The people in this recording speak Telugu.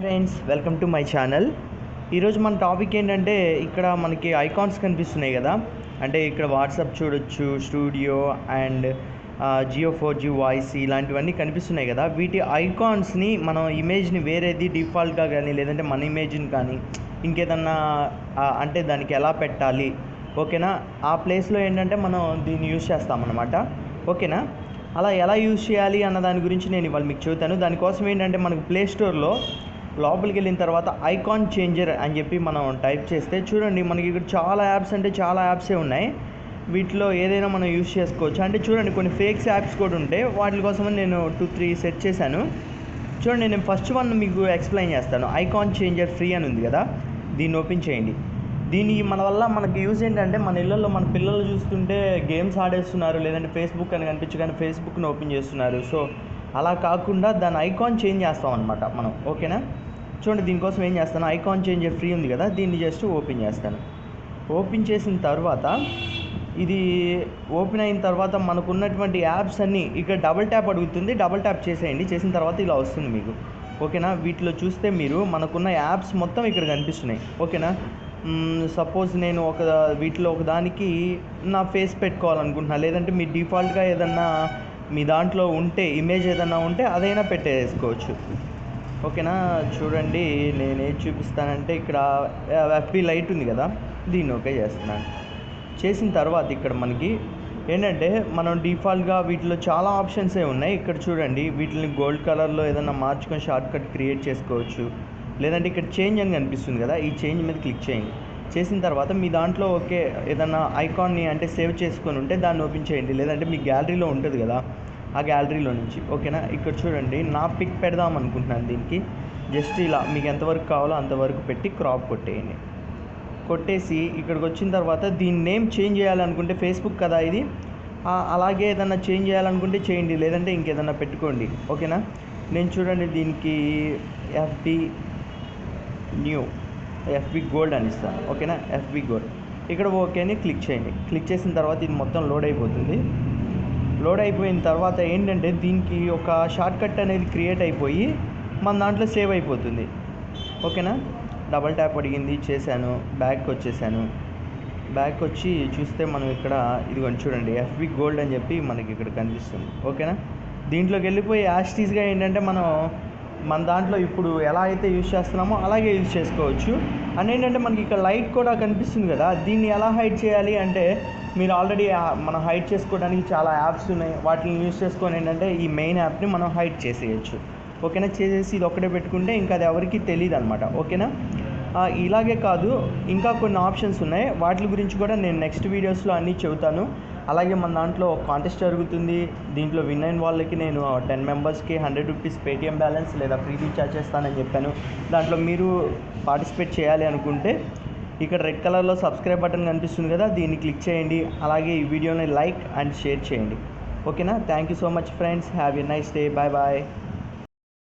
Friends welcome to my channel. ఈరోజు మన టాపిక్ ఏంటంటే ఇక్కడ మనకి ఐకాన్స్ కనిపిస్తున్నాయి కదా. అంటే ఇక్కడ వాట్సాప్ చూడొచ్చు, studio and Jio 4G voice ఇలాంటివన్నీ కనిపిస్తున్నాయి కదా. వీటి ఐకాన్స్ని మనం ఇమేజ్ని వేరేది డిఫాల్ట్గా కానీ లేదంటే మన ఇమేజ్ని కానీ ఇంకేదన్నా అంటే దానికి ఎలా పెట్టాలి, ఓకేనా, ఆ ప్లేస్లో ఏంటంటే మనం దీన్ని యూజ్ చేస్తామన్నమాట. ఓకేనా, అలా ఎలా యూజ్ చేయాలి అన్న దాని గురించి నేను ఇవాళ మీకు చెబుతాను. దానికోసం ఏంటంటే మనకు ప్లే స్టోర్లో లోపలికి వెళ్ళిన తర్వాత ఐకాన్ చేంజర్ అని చెప్పి మనం టైప్ చేస్తే చూడండి, మనకి ఇక్కడ చాలా యాప్స్ అంటే చాలా యాప్సే ఉన్నాయి. వీటిలో ఏదైనా మనం యూజ్ చేసుకోవచ్చు. అంటే చూడండి, కొన్ని ఫేక్స్ యాప్స్ కూడా ఉంటాయి. వాటి కోసమని నేను 2-3 సెట్ చేశాను. చూడండి, నేను ఫస్ట్ వన్ మీకు ఎక్స్ప్లెయిన్ చేస్తాను. ఐకాన్ చేంజర్ ఫ్రీ అని ఉంది కదా, దీన్ని ఓపెన్ చేయండి. దీని మన వల్ల మనకి యూజ్ ఏంటంటే మన ఇళ్ళల్లో మన పిల్లలు చూస్తుంటే గేమ్స్ ఆడేస్తున్నారు, లేదంటే ఫేస్బుక్ అని కనిపించగానే ఫేస్బుక్ని ఓపెన్ చేస్తున్నారు. సో అలా కాకుండా దాని ఐకాన్ చేంజ్ చేస్తాం అనమాట మనం. ఓకేనా, చూడండి, దీనికోసం ఏం చేస్తాను, ఐకాన్ చేంజర్ ఫ్రీ ఉంది కదా, దీన్ని జస్ట్ ఓపెన్ చేస్తాను. ఓపెన్ చేసిన తర్వాత ఇది ఓపెన్ అయిన తర్వాత మనకు ఉన్నటువంటి యాప్స్ అన్నీ ఇక్కడ డబుల్ ట్యాప్ అడుగుతుంది. డబుల్ ట్యాప్ చేసేయండి. చేసిన తర్వాత ఇలా వస్తుంది మీకు. ఓకేనా, వీటిలో చూస్తే మీరు మనకున్న యాప్స్ మొత్తం ఇక్కడ కనిపిస్తున్నాయి. ఓకేనా, సపోజ్ నేను వీటిలో ఒకదానికి నా ఫేస్ పెట్టుకోవాలనుకుంటున్నా, లేదంటే మీ డిఫాల్ట్గా ఏదన్నా మీ దాంట్లో ఉంటే ఇమేజ్ ఏదన్నా ఉంటే అదైనా పెట్టేసుకోవచ్చు. ఓకేనా, చూడండి, నేను ఏది చూపిస్తానంటే ఇక్కడ FB లైట్ ఉంది కదా, దీన్ని ఓకే చేస్తున్నాను. చేసిన తర్వాత ఇక్కడ మనకి ఏంటంటే మనం డిఫాల్ట్గా వీటిలో చాలా ఆప్షన్సే ఉన్నాయి. ఇక్కడ చూడండి, వీటిని గోల్డ్ కలర్లో ఏదైనా మార్చుకొని షార్ట్ కట్ క్రియేట్ చేసుకోవచ్చు. లేదంటే ఇక్కడ చేంజ్ అని కనిపిస్తుంది కదా, ఈ చేంజ్ మీద క్లిక్ చేయండి. చేసిన తర్వాత మీ దాంట్లో ఓకే ఏదైనా ఐకాన్ని అంటే సేవ్ చేసుకొని ఉంటే దాన్ని ఓపెన్ చేయండి. లేదంటే మీ గ్యాలరీలో ఉంటుంది కదా, ఆ గ్యాలరీలో నుంచి. ఓకేనా, ఇక్కడ చూడండి, నా పిక్ పెడదాం అనుకుంటున్నాను. దీనికి జస్ట్ ఇలా మీకు ఎంతవరకు కావాలో అంతవరకు పెట్టి క్రాప్ కొట్టేయండి. కొట్టేసి ఇక్కడికి వచ్చిన తర్వాత దీని నేమ్ చేంజ్ చేయాలనుకుంటే ఫేస్బుక్ కదా ఇది, అలాగే ఏదన్నా చేంజ్ చేయాలనుకుంటే చేయండి, లేదంటే ఇంకేదన్నా పెట్టుకోండి. ఓకేనా, నేను చూడండి దీనికి FB న్యూ FB గోల్డ్ అని ఇస్తాను. ఓకేనా, FB గోల్డ్. ఇక్కడ ఓకే అని క్లిక్ చేయండి. క్లిక్ చేసిన తర్వాత ఇది మొత్తం లోడ్ అయిపోతుంది. లోడ్ అయిపోయిన తర్వాత ఏంటంటే దీనికి ఒక షార్ట్ కట్ అనేది క్రియేట్ అయిపోయి మన దాంట్లో సేవ్ అయిపోతుంది. ఓకేనా, డబల్ ట్యాప్ అడిగింది, చేశాను, బ్యాక్ వచ్చేసాను. బ్యాక్ వచ్చి చూస్తే మనం ఇక్కడ ఇదిగోండి చూడండి, FB గోల్డ్ అని చెప్పి మనకి ఇక్కడ కనిపిస్తుంది. ఓకేనా, దీంట్లోకి వెళ్ళిపోయి యాస్టీస్గా ఏంటంటే మనం మన దాంట్లో ఇప్పుడు ఎలా అయితే యూజ్ చేస్తున్నామో అలాగే యూజ్ చేసుకోవచ్చు. అండ్ ఏంటంటే మనకి ఇక్కడ లైట్ కూడా కనిపిస్తుంది కదా, దీన్ని ఎలా హైడ్ చేయాలి అంటే మీరు ఆల్రెడీ మనం హైడ్ చేసుకోవడానికి చాలా యాప్స్ ఉన్నాయి. వాటిని యూజ్ చేసుకొని ఏంటంటే ఈ మెయిన్ యాప్ని మనం హైడ్ చేసేయచ్చు. ఓకేనా, చేసేసి ఇది ఒక్కటే పెట్టుకుంటే ఇంకా అది ఎవరికి తెలియదు అనమాట. ఓకేనా, ఇలాగే కాదు ఇంకా కొన్ని ఆప్షన్స్ ఉన్నాయి. వాటి గురించి కూడా నేను నెక్స్ట్ వీడియోస్లో అన్నీ చెబుతాను. అలాగే మన దాంట్లో కాంటెస్ట్ జరుగుతుంది. దీంట్లో విన్ అయిన వాళ్ళకి నేను 10 మెంబర్స్కి 100 రూపీస్ పేటిఎం బ్యాలెన్స్ లేదా ఫ్రీ రీఛార్జ్ చేస్తానని చెప్పాను. దాంట్లో మీరు పార్టిసిపేట్ చేయాలి అనుకుంటే ఇక్కడ రెడ్ కలర్లో సబ్స్క్రైబ్ బటన్ కనిపిస్తుంది కదా, దీన్ని క్లిక్ చేయండి. అలాగే ఈ వీడియోని లైక్ అండ్ షేర్ చేయండి. ఓకేనా, thank you so much friends. Have a nice day. Bye bye.